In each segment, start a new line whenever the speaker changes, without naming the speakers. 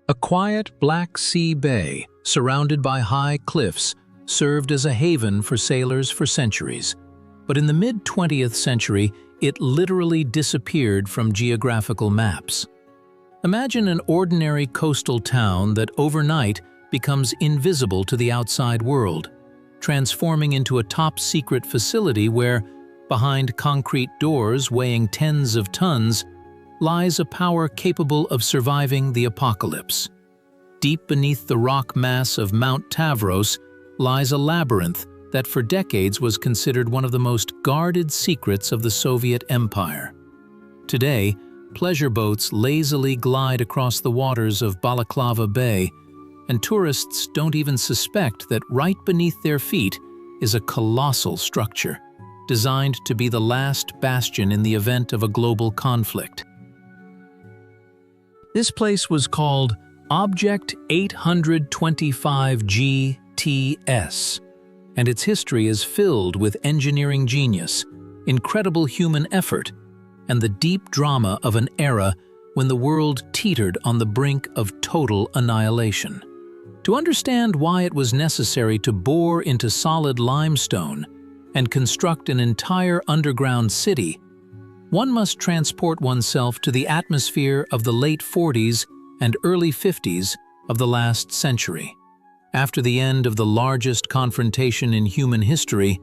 A quiet Black Sea bay, surrounded by high cliffs, served as a haven for sailors for centuries. But in the mid-20th century, it literally disappeared from geographical maps. Imagine an ordinary coastal town that overnight becomes invisible to the outside world, transforming into a top-secret facility where, behind concrete doors weighing tens of tons, lies a power capable of surviving the apocalypse. Deep beneath the rock mass of Mount Tavros lies a labyrinth that for decades was considered one of the most guarded secrets of the Soviet Empire. Today, pleasure boats lazily glide across the waters of Balaklava Bay, and tourists don't even suspect that right beneath their feet is a colossal structure, designed to be the last bastion in the event of a global conflict. This place was called Object 825 GTS, and its history is filled with engineering genius, incredible human effort, and the deep drama of an era when the world teetered on the brink of total annihilation. To understand why it was necessary to bore into solid limestone and construct an entire underground city, one must transport oneself to the atmosphere of the late 40s and early 50s of the last century. After the end of the largest confrontation in human history,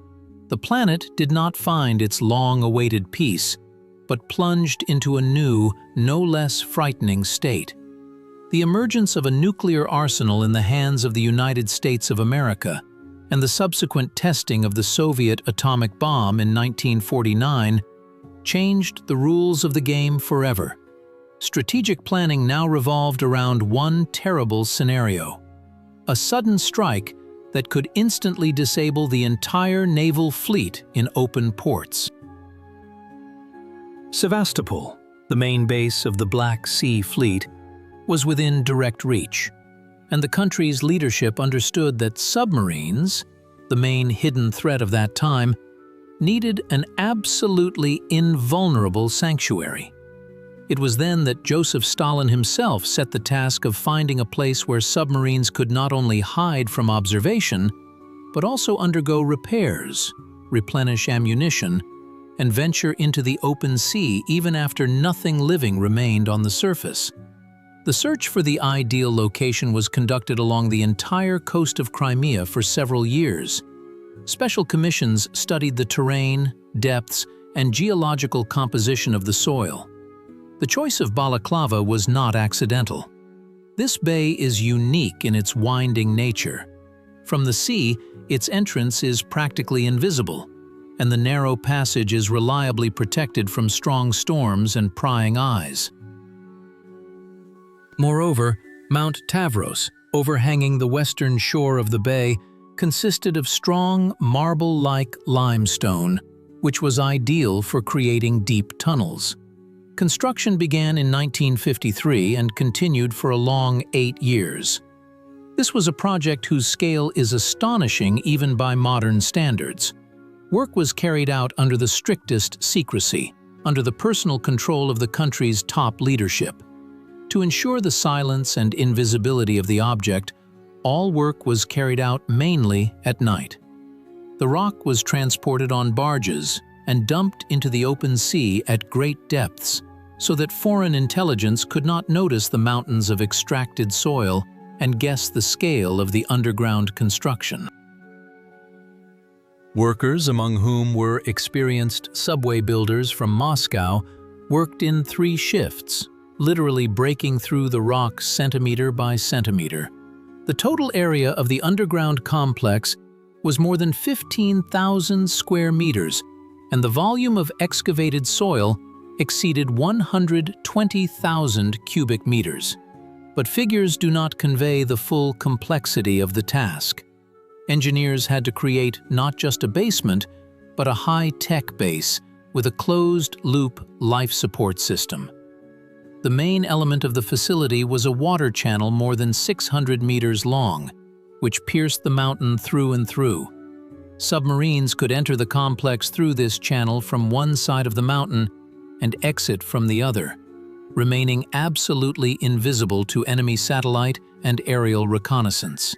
the planet did not find its long-awaited peace, but plunged into a new, no less frightening state. The emergence of a nuclear arsenal in the hands of the United States of America and the subsequent testing of the Soviet atomic bomb in 1949 changed the rules of the game forever. Strategic planning now revolved around one terrible scenario: a sudden strike that could instantly disable the entire naval fleet in open ports. Sevastopol, the main base of the Black Sea Fleet, was within direct reach, and the country's leadership understood that submarines, the main hidden threat of that time, needed an absolutely invulnerable sanctuary. It was then that Joseph Stalin himself set the task of finding a place where submarines could not only hide from observation, but also undergo repairs, replenish ammunition, and venture into the open sea even after nothing living remained on the surface. The search for the ideal location was conducted along the entire coast of Crimea for several years. Special commissions studied the terrain, depths, and geological composition of the soil. The choice of Balaklava was not accidental. This bay is unique in its winding nature. From the sea, its entrance is practically invisible, and the narrow passage is reliably protected from strong storms and prying eyes. Moreover, Mount Tavros, overhanging the western shore of the bay, consisted of strong, marble-like limestone, which was ideal for creating deep tunnels. Construction began in 1953 and continued for a long 8 years. This was a project whose scale is astonishing even by modern standards. Work was carried out under the strictest secrecy, under the personal control of the country's top leadership. To ensure the silence and invisibility of the object, all work was carried out mainly at night. The rock was transported on barges and dumped into the open sea at great depths, so that foreign intelligence could not notice the mountains of extracted soil and guess the scale of the underground construction. Workers, among whom were experienced subway builders from Moscow, worked in 3 shifts, literally breaking through the rock centimeter by centimeter. The total area of the underground complex was more than 15,000 square meters, and the volume of excavated soil exceeded 120,000 cubic meters. But figures do not convey the full complexity of the task. Engineers had to create not just a basement, but a high-tech base with a closed-loop life support system. The main element of the facility was a water channel more than 600 meters long, which pierced the mountain through and through. Submarines could enter the complex through this channel from one side of the mountain and exit from the other. remaining absolutely invisible to enemy satellite and aerial reconnaissance.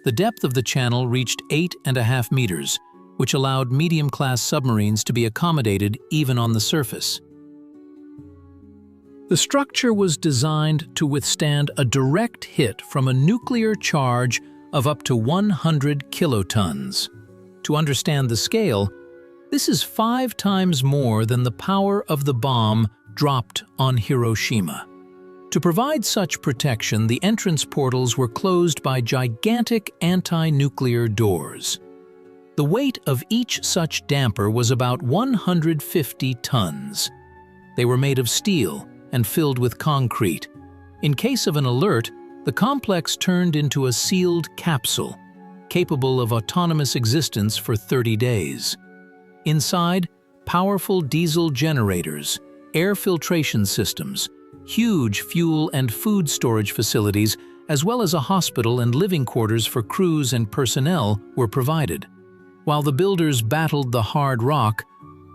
The depth of the channel reached 8.5 meters, which allowed medium-class submarines to be accommodated even on the surface. The structure was designed to withstand a direct hit from a nuclear charge of up to 100 kilotons. To understand the scale, this is 5 times more than the power of the bomb dropped on Hiroshima. To provide such protection, the entrance portals were closed by gigantic anti-nuclear doors. The weight of each such damper was about 150 tons. They were made of steel and filled with concrete. In case of an alert, the complex turned into a sealed capsule, capable of autonomous existence for 30 days. Inside, powerful diesel generators, air filtration systems, huge fuel and food storage facilities, as well as a hospital and living quarters for crews and personnel were provided. While the builders battled the hard rock,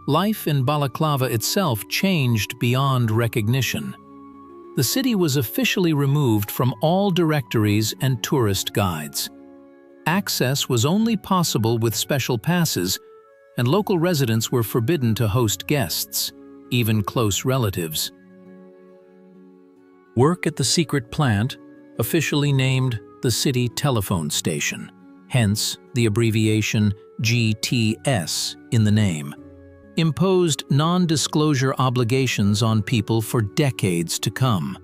life in Balaklava itself changed beyond recognition. The city was officially removed from all directories and tourist guides. Access was only possible with special passes, and local residents were forbidden to host guests, even close relatives. Work at the secret plant, officially named the City Telephone Station, hence the abbreviation GTS in the name, imposed non-disclosure obligations on people for decades to come.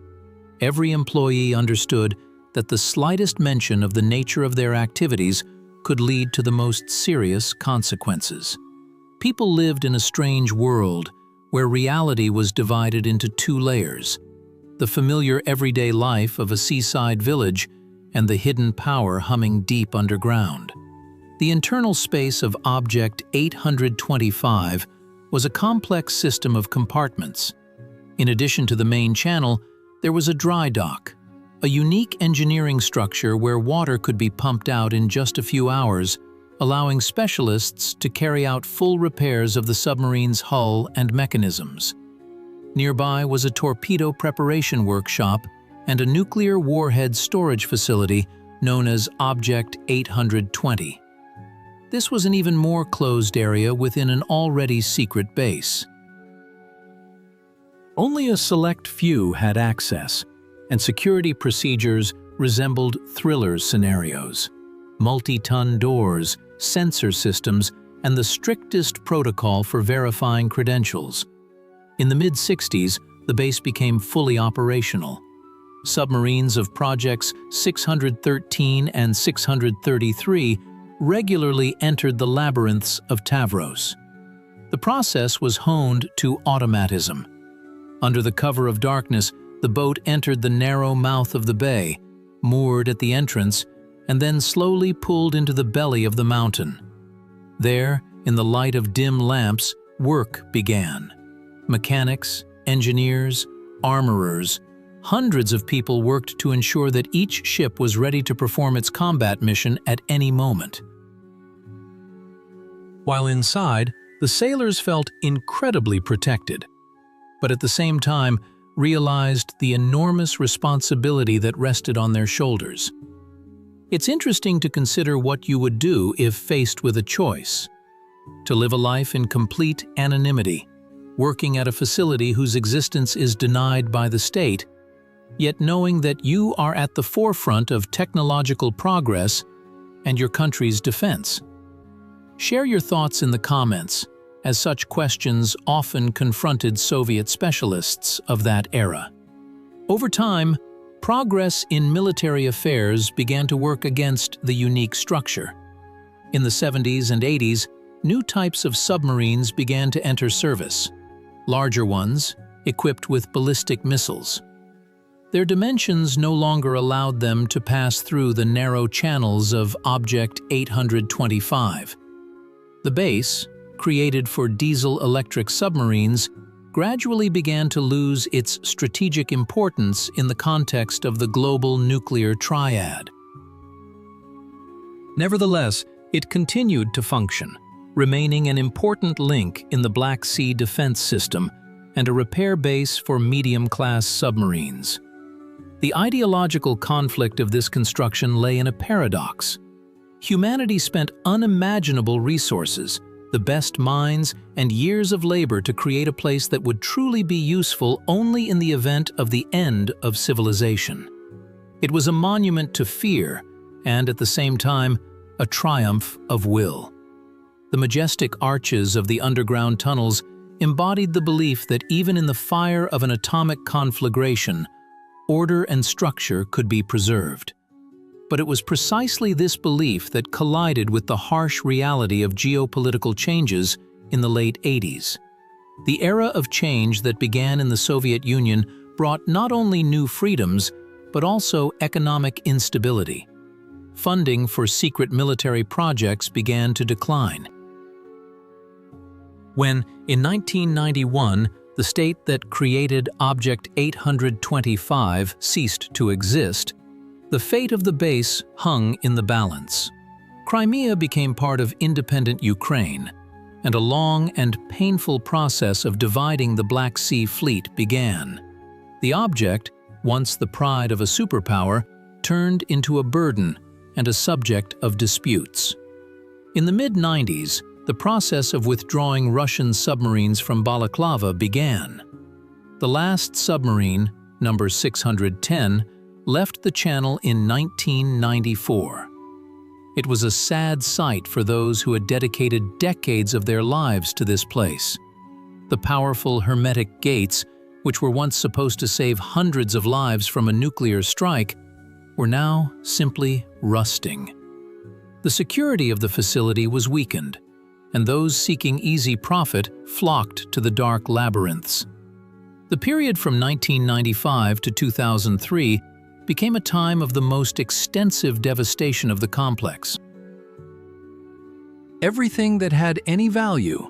Every employee understood that the slightest mention of the nature of their activities could lead to the most serious consequences. People lived in a strange world where reality was divided into 2 layers: the familiar everyday life of a seaside village and the hidden power humming deep underground. The internal space of Object 825 was a complex system of compartments. In addition to the main channel, there was a dry dock, a unique engineering structure where water could be pumped out in just a few hours, allowing specialists to carry out full repairs of the submarine's hull and mechanisms. Nearby was a torpedo preparation workshop and a nuclear warhead storage facility known as Object 820. This was an even more closed area within an already secret base. Only a select few had access, and security procedures resembled thriller scenarios. Multi-ton doors, sensor systems, and the strictest protocol for verifying credentials. In the mid-60s, the base became fully operational. Submarines of Projects 613 and 633 regularly entered the labyrinths of Tavros. The process was honed to automatism. Under the cover of darkness, the boat entered the narrow mouth of the bay, moored at the entrance, and then slowly pulled into the belly of the mountain. There, in the light of dim lamps, work began. Mechanics, engineers, armorers, hundreds of people worked to ensure that each ship was ready to perform its combat mission at any moment. While inside, the sailors felt incredibly protected, but at the same time realized the enormous responsibility that rested on their shoulders. It's interesting to consider what you would do if faced with a choice: to live a life in complete anonymity, working at a facility whose existence is denied by the state, yet knowing that you are at the forefront of technological progress and your country's defense. Share your thoughts in the comments, as such questions often confronted Soviet specialists of that era. Over time, progress in military affairs began to work against the unique structure. In the 70s and 80s, new types of submarines began to enter service, larger ones equipped with ballistic missiles. Their dimensions no longer allowed them to pass through the narrow channels of Object 825. The base, created for diesel-electric submarines, gradually began to lose its strategic importance in the context of the global nuclear triad. Nevertheless, it continued to function, remaining an important link in the Black Sea defense system and a repair base for medium-class submarines. The ideological conflict of this construction lay in a paradox. Humanity spent unimaginable resources, the best minds, and years of labor to create a place that would truly be useful only in the event of the end of civilization. It was a monument to fear and, at the same time, a triumph of will. The majestic arches of the underground tunnels embodied the belief that even in the fire of an atomic conflagration, order and structure could be preserved. But it was precisely this belief that collided with the harsh reality of geopolitical changes in the late 80s. The era of change that began in the Soviet Union brought not only new freedoms, but also economic instability. Funding for secret military projects began to decline. When, in 1991, the state that created Object 825 ceased to exist, the fate of the base hung in the balance. Crimea became part of independent Ukraine, and a long and painful process of dividing the Black Sea Fleet began. The object, once the pride of a superpower, turned into a burden and a subject of disputes. In the mid-90s, the process of withdrawing Russian submarines from Balaklava began. The last submarine, number 610, left the channel in 1994. It was a sad sight for those who had dedicated decades of their lives to this place. The powerful hermetic gates, which were once supposed to save hundreds of lives from a nuclear strike, were now simply rusting. The security of the facility was weakened, and those seeking easy profit flocked to the dark labyrinths. The period from 1995 to 2003 became a time of the most extensive devastation of the complex. Everything that had any value,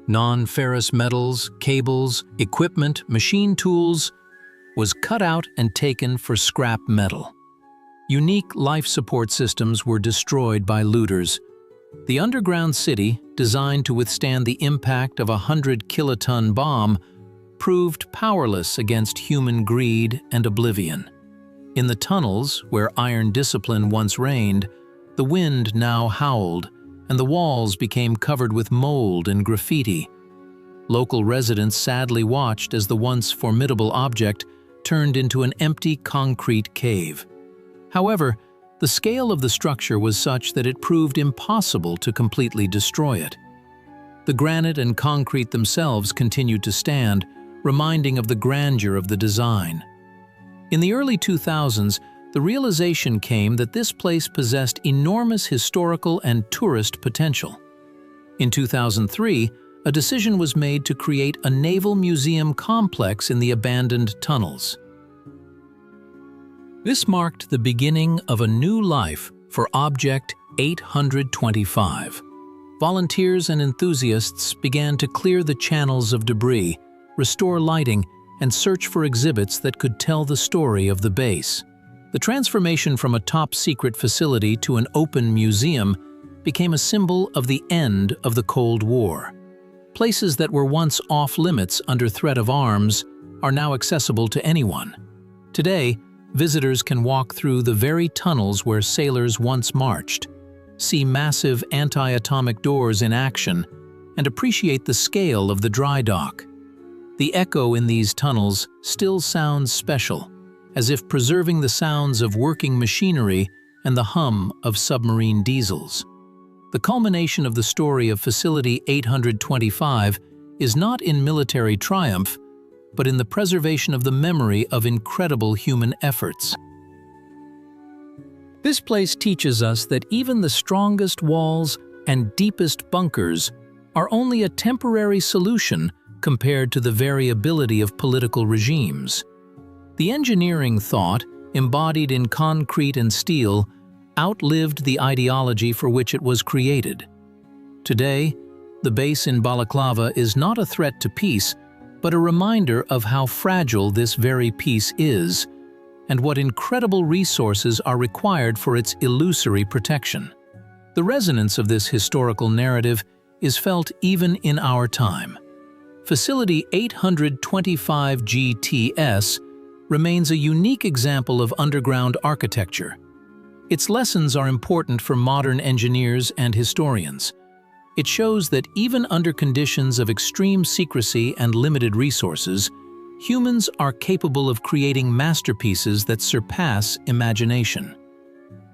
non-ferrous metals, cables, equipment, machine tools, was cut out and taken for scrap metal. Unique life support systems were destroyed by looters. The underground city, designed to withstand the impact of a 100-kiloton bomb, proved powerless against human greed and oblivion. In the tunnels, where iron discipline once reigned, the wind now howled, and the walls became covered with mold and graffiti. Local residents sadly watched as the once formidable object turned into an empty concrete cave. However, the scale of the structure was such that it proved impossible to completely destroy it. The granite and concrete themselves continued to stand, reminding of the grandeur of the design. In the early 2000s, the realization came that this place possessed enormous historical and tourist potential. In 2003, a decision was made to create a naval museum complex in the abandoned tunnels. This marked the beginning of a new life for Object 825. Volunteers and enthusiasts began to clear the channels of debris, restore lighting, and search for exhibits that could tell the story of the base. The transformation from a top-secret facility to an open museum became a symbol of the end of the Cold War. Places that were once off-limits under threat of arms are now accessible to anyone. Today, visitors can walk through the very tunnels where sailors once marched, see massive anti-atomic doors in action, and appreciate the scale of the dry dock. The echo in these tunnels still sounds special, as if preserving the sounds of working machinery and the hum of submarine diesels. The culmination of the story of Facility 825 is not in military triumph, but in the preservation of the memory of incredible human efforts. This place teaches us that even the strongest walls and deepest bunkers are only a temporary solution compared to the variability of political regimes. The engineering thought, embodied in concrete and steel, outlived the ideology for which it was created. Today, the base in Balaklava is not a threat to peace, but a reminder of how fragile this very peace is, and what incredible resources are required for its illusory protection. The resonance of this historical narrative is felt even in our time. Facility 825 GTS remains a unique example of underground architecture. Its lessons are important for modern engineers and historians. It shows that even under conditions of extreme secrecy and limited resources, humans are capable of creating masterpieces that surpass imagination.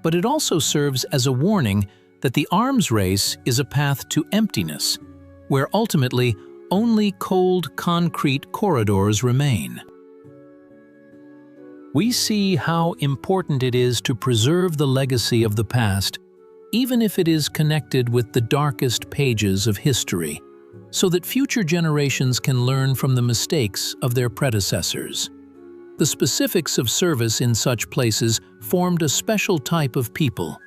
But it also serves as a warning that the arms race is a path to emptiness, where ultimately only cold concrete corridors remain. We see how important it is to preserve the legacy of the past, even if it is connected with the darkest pages of history, so that future generations can learn from the mistakes of their predecessors. The specifics of service in such places formed a special type of people,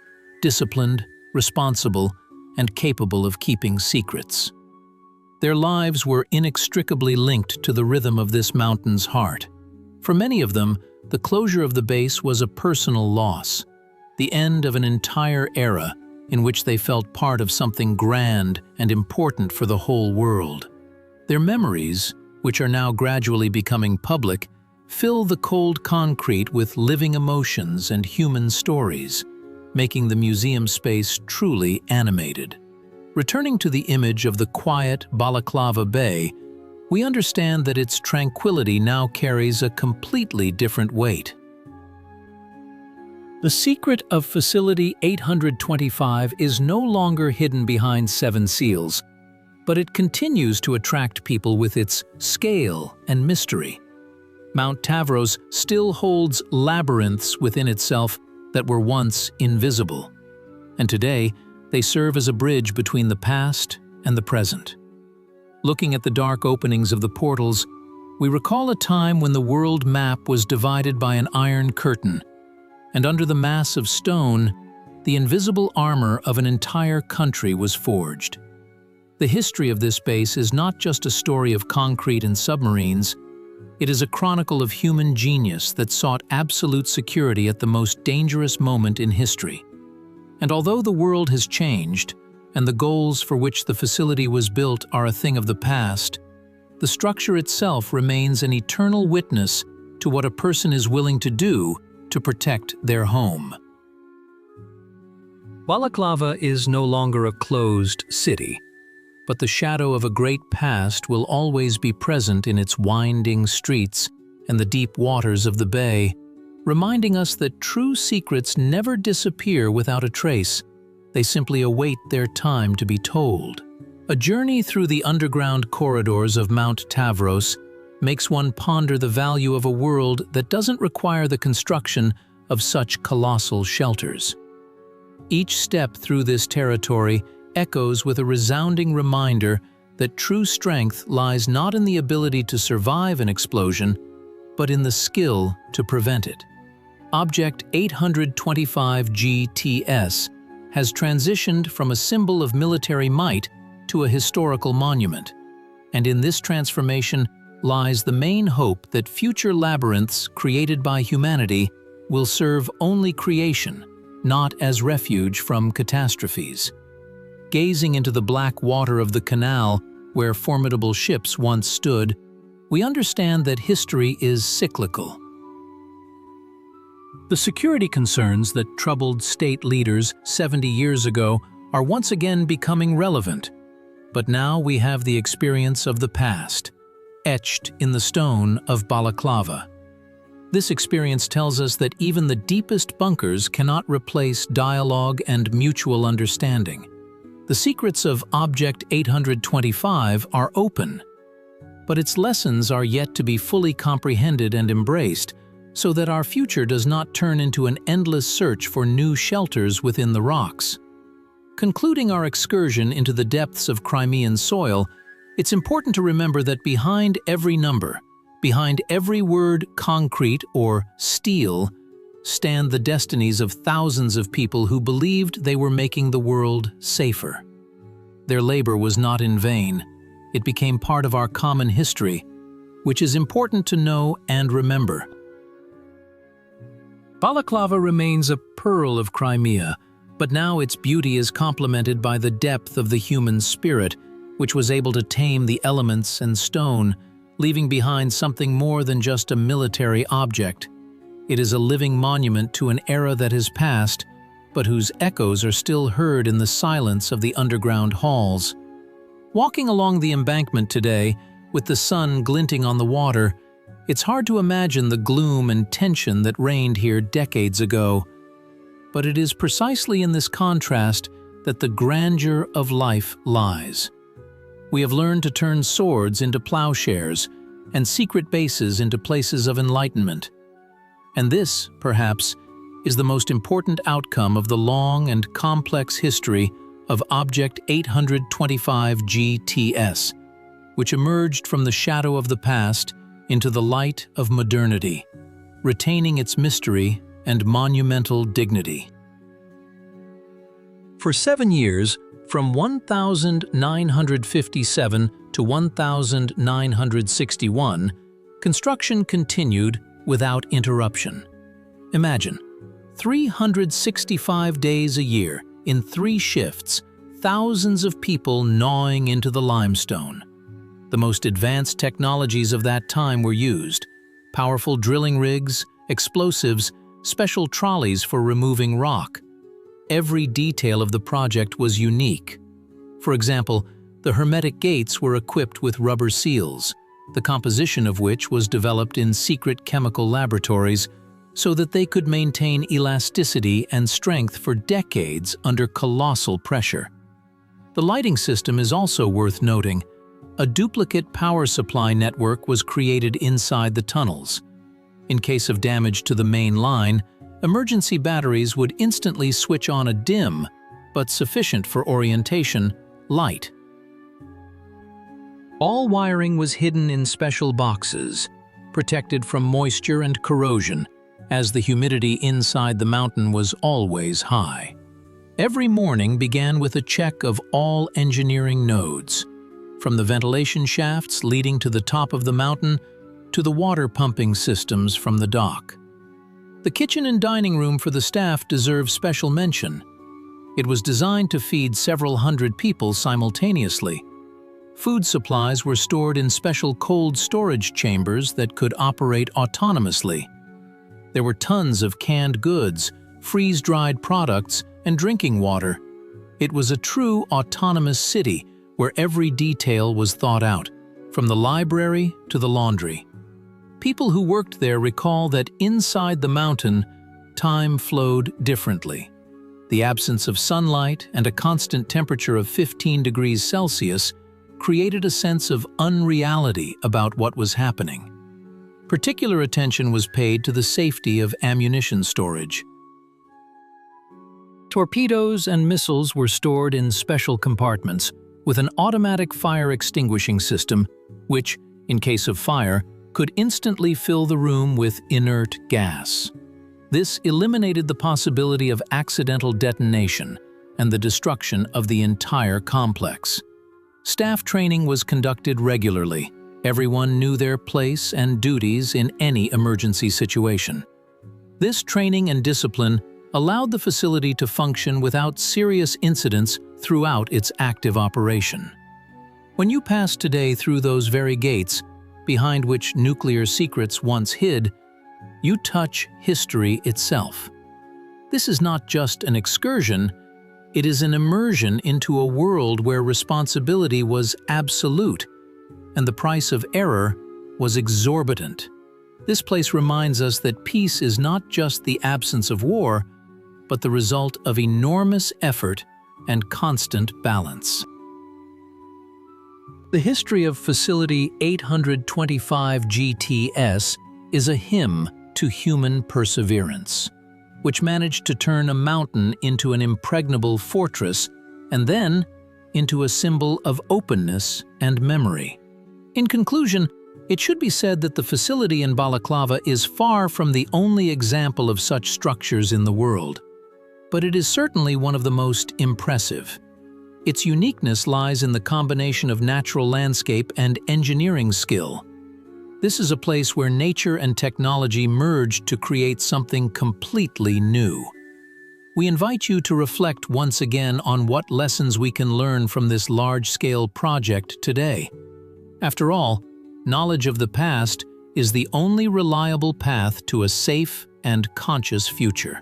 disciplined, responsible, and capable of keeping secrets. Their lives were inextricably linked to the rhythm of this mountain's heart. For many of them, the closure of the base was a personal loss, the end of an entire era in which they felt part of something grand and important for the whole world. Their memories, which are now gradually becoming public, fill the cold concrete with living emotions and human stories, making the museum space truly animated. Returning to the image of the quiet Balaklava Bay, we understand that its tranquility now carries a completely different weight. The secret of Facility 825 is no longer hidden behind 7 seals, but it continues to attract people with its scale and mystery. Mount Tavros still holds labyrinths within itself that were once invisible, and today they serve as a bridge between the past and the present. Looking at the dark openings of the portals, we recall a time when the world map was divided by an iron curtain, and under the mass of stone, the invisible armor of an entire country was forged. The history of this base is not just a story of concrete and submarines, it is a chronicle of human genius that sought absolute security at the most dangerous moment in history. And although the world has changed, and the goals for which the facility was built are a thing of the past, the structure itself remains an eternal witness to what a person is willing to do to protect their home. Balaklava is no longer a closed city, but the shadow of a great past will always be present in its winding streets and the deep waters of the bay, reminding us that true secrets never disappear without a trace. They simply await their time to be told. A journey through the underground corridors of Mount Tavros makes one ponder the value of a world that doesn't require the construction of such colossal shelters. Each step through this territory echoes with a resounding reminder that true strength lies not in the ability to survive an explosion, but in the skill to prevent it. Object 825 GTS has transitioned from a symbol of military might to a historical monument, and in this transformation lies the main hope that future labyrinths created by humanity will serve only creation, not as refuge from catastrophes. Gazing into the black water of the canal where formidable ships once stood, we understand that history is cyclical. The security concerns that troubled state leaders 70 years ago are once again becoming relevant, but now we have the experience of the past, etched in the stone of Balaklava. This experience tells us that even the deepest bunkers cannot replace dialogue and mutual understanding. The secrets of Object 825 are open, but its lessons are yet to be fully comprehended and embraced, so that our future does not turn into an endless search for new shelters within the rocks. Concluding our excursion into the depths of Crimean soil, it's important to remember that behind every number, behind every word concrete or steel, stand the destinies of thousands of people who believed they were making the world safer. Their labor was not in vain. It became part of our common history, which is important to know and remember. Balaklava remains a pearl of Crimea, but now its beauty is complemented by the depth of the human spirit, which was able to tame the elements and stone, leaving behind something more than just a military object. It is a living monument to an era that has passed, but whose echoes are still heard in the silence of the underground halls. Walking along the embankment today, with the sun glinting on the water, it's hard to imagine the gloom and tension that reigned here decades ago. But it is precisely in this contrast that the grandeur of life lies. We have learned to turn swords into plowshares and secret bases into places of enlightenment. And this, perhaps, is the most important outcome of the long and complex history of Object 825 GTS, which emerged from the shadow of the past into the light of modernity, retaining its mystery and monumental dignity. For 7 years, from 1957 to 1961, construction continued without interruption. Imagine, 365 days a year, in 3 shifts, thousands of people gnawing into the limestone. The most advanced technologies of that time were used: powerful drilling rigs, explosives, special trolleys for removing rock. Every detail of the project was unique. For example, the hermetic gates were equipped with rubber seals, the composition of which was developed in secret chemical laboratories so that they could maintain elasticity and strength for decades under colossal pressure. The lighting system is also worth noting. A duplicate power supply network was created inside the tunnels. In case of damage to the main line, emergency batteries would instantly switch on a dim, but sufficient for orientation, light. All wiring was hidden in special boxes, protected from moisture and corrosion, as the humidity inside the mountain was always high. Every morning began with a check of all engineering nodes, from the ventilation shafts leading to the top of the mountain to the water pumping systems from the dock. The kitchen and dining room for the staff deserve special mention. It was designed to feed several hundred people simultaneously. Food supplies were stored in special cold storage chambers that could operate autonomously. There were tons of canned goods, freeze-dried products, and drinking water. It was a true autonomous city where every detail was thought out, from the library to the laundry. People who worked there recall that inside the mountain, time flowed differently. The absence of sunlight and a constant temperature of 15 degrees Celsius created a sense of unreality about what was happening. Particular attention was paid to the safety of ammunition storage. Torpedoes and missiles were stored in special compartments with an automatic fire extinguishing system, which, in case of fire, could instantly fill the room with inert gas. This eliminated the possibility of accidental detonation and the destruction of the entire complex. Staff training was conducted regularly. Everyone knew their place and duties in any emergency situation. This training and discipline allowed the facility to function without serious incidents throughout its active operation. When you pass today through those very gates, behind which nuclear secrets once hid, you touch history itself. This is not just an excursion, it is an immersion into a world where responsibility was absolute and the price of error was exorbitant. This place reminds us that peace is not just the absence of war, but the result of enormous effort and constant balance. The history of Facility 825 GTS is a hymn to human perseverance, which managed to turn a mountain into an impregnable fortress and then into a symbol of openness and memory. In conclusion, it should be said that the facility in Balaklava is far from the only example of such structures in the world, but it is certainly one of the most impressive. Its uniqueness lies in the combination of natural landscape and engineering skill. This is a place where nature and technology merged to create something completely new. we invite you to reflect once again on what lessons we can learn from this large-scale project today. After all, knowledge of the past is the only reliable path to a safe and conscious future.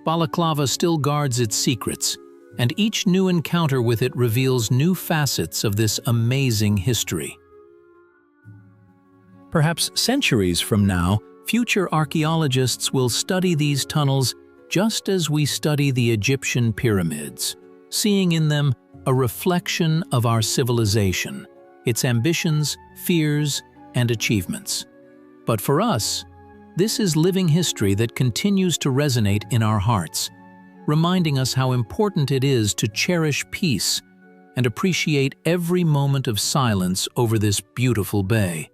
Balaklava still guards its secrets, and each new encounter with it reveals new facets of this amazing history. Perhaps centuries from now, future archaeologists will study these tunnels just as we study the Egyptian pyramids, seeing in them a reflection of our civilization, its ambitions, fears, and achievements. But for us, this is living history that continues to resonate in our hearts, reminding us how important it is to cherish peace and appreciate every moment of silence over this beautiful bay.